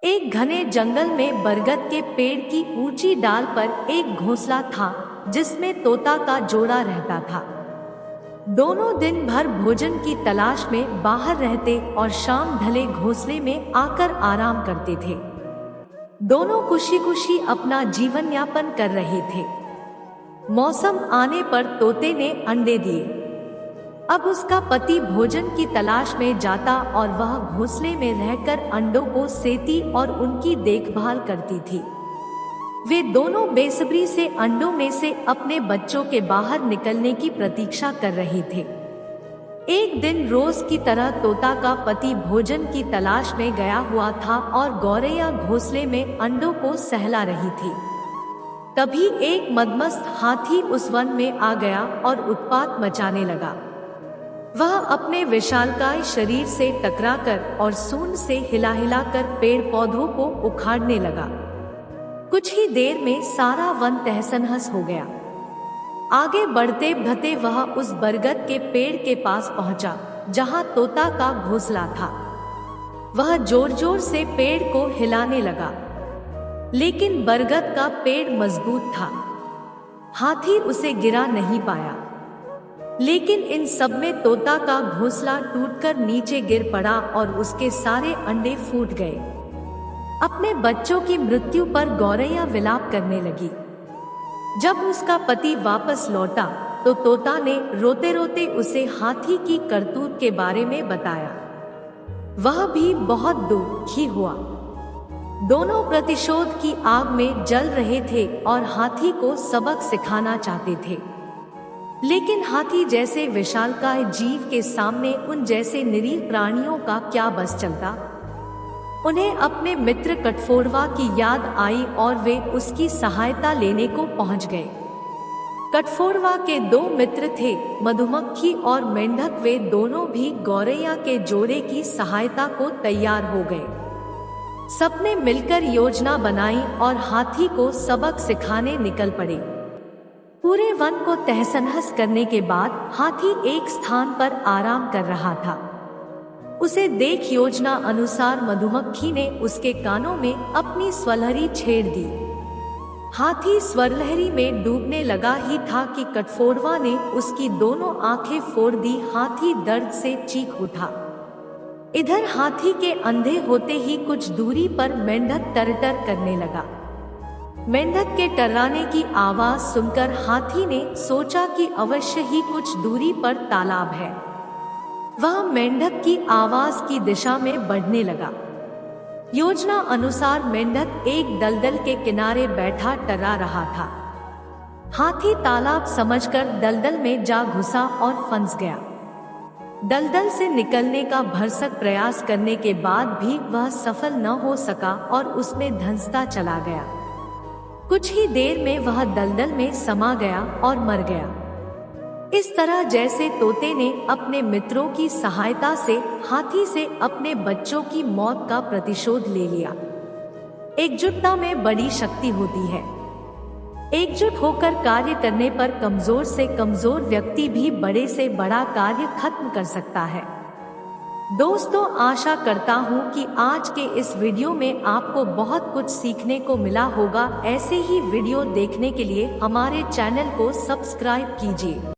एक घने जंगल में बरगद के पेड़ की ऊंची डाल पर एक घोंसला था जिसमें तोता का जोड़ा रहता था। दोनों दिन भर भोजन की तलाश में बाहर रहते और शाम ढले घोंसले में आकर आराम करते थे। दोनों खुशी खुशी अपना जीवन यापन कर रहे थे। मौसम आने पर तोते ने अंडे दिए। अब उसका पति भोजन की तलाश में जाता और वह घोंसले में रहकर अंडों को सेती और उनकी देखभाल करती थी। वे दोनों बेसब्री से अंडों में से अपने बच्चों के बाहर निकलने की प्रतीक्षा कर रहे थे। एक दिन रोज की तरह तोता का पति भोजन की तलाश में गया हुआ था और गौरैया घोंसले में अंडों को सहला रही थी। तभी एक मदमस्त हाथी उस वन में आ गया और उत्पात मचाने लगा। वह अपने विशालकाय शरीर से टकराकर और सूंड से हिला कर पेड़ पौधों को उखाड़ने लगा। कुछ ही देर में सारा वन तहस-नहस हो गया। आगे बढ़ते बढ़ते वह उस बरगद के पेड़ के पास पहुंचा जहां तोता का घोंसला था। वह जोर जोर से पेड़ को हिलाने लगा, लेकिन बरगद का पेड़ मजबूत था। हाथी उसे गिरा नहीं पाया। लेकिन इन सब में तोता का घोंसला टूटकर नीचे गिर पड़ा और उसके सारे अंडे फूट गए। अपने बच्चों की मृत्यु पर गौरैया विलाप करने लगी। जब उसका पति वापस लौटा तो तोता ने रोते रोते उसे हाथी की करतूत के बारे में बताया। वह भी बहुत दुखी हुआ। दोनों प्रतिशोध की आग में जल रहे थे और हाथी को सबक सिखाना चाहते थे। लेकिन हाथी जैसे विशालकाय जीव के सामने उन जैसे निरीह प्राणियों का क्या बस चलता। उन्हें अपने मित्र कठफोड़वा की याद आई और वे उसकी सहायता लेने को पहुंच गए। कठफोड़वा के दो मित्र थे, मधुमक्खी और मेंढक। वे दोनों भी गौरैया के जोड़े की सहायता को तैयार हो गए। सबने मिलकर योजना बनाई और हाथी को सबक सिखाने निकल पड़े। पूरे वन को तहस-नहस करने के बाद हाथी एक स्थान पर आराम कर रहा था। उसे देख योजना अनुसार मधुमक्खी ने उसके कानों में अपनी स्वरलहरी छेड़ दी। हाथी स्वरलहरी में डूबने लगा ही था कि कठफोड़वा ने उसकी दोनों आंखें फोड़ दी। हाथी दर्द से चीख उठा। इधर हाथी के अंधे होते ही कुछ दूरी पर मेंढक टर-टर करने लगा। मेंढक के टर्राने की आवाज सुनकर हाथी ने सोचा कि अवश्य ही कुछ दूरी पर तालाब है। वह मेंढक की आवाज की दिशा में बढ़ने लगा। योजना अनुसार मेंढक एक दलदल के किनारे बैठा टर्रा रहा था। हाथी तालाब समझकर दलदल में जा घुसा और फंस गया। दलदल से निकलने का भरसक प्रयास करने के बाद भी वह सफल न हो सका और उसमें धंसता चला गया। कुछ ही देर में वह दलदल में समा गया और मर गया। इस तरह जैसे तोते ने अपने मित्रों की सहायता से हाथी से अपने बच्चों की मौत का प्रतिशोध ले लिया। एकजुटता में बड़ी शक्ति होती है। एकजुट होकर कार्य करने पर कमजोर से कमजोर व्यक्ति भी बड़े से बड़ा कार्य खत्म कर सकता है। दोस्तों, आशा करता हूँ कि आज के इस वीडियो में आपको बहुत कुछ सीखने को मिला होगा। ऐसे ही वीडियो देखने के लिए हमारे चैनल को सब्सक्राइब कीजिए।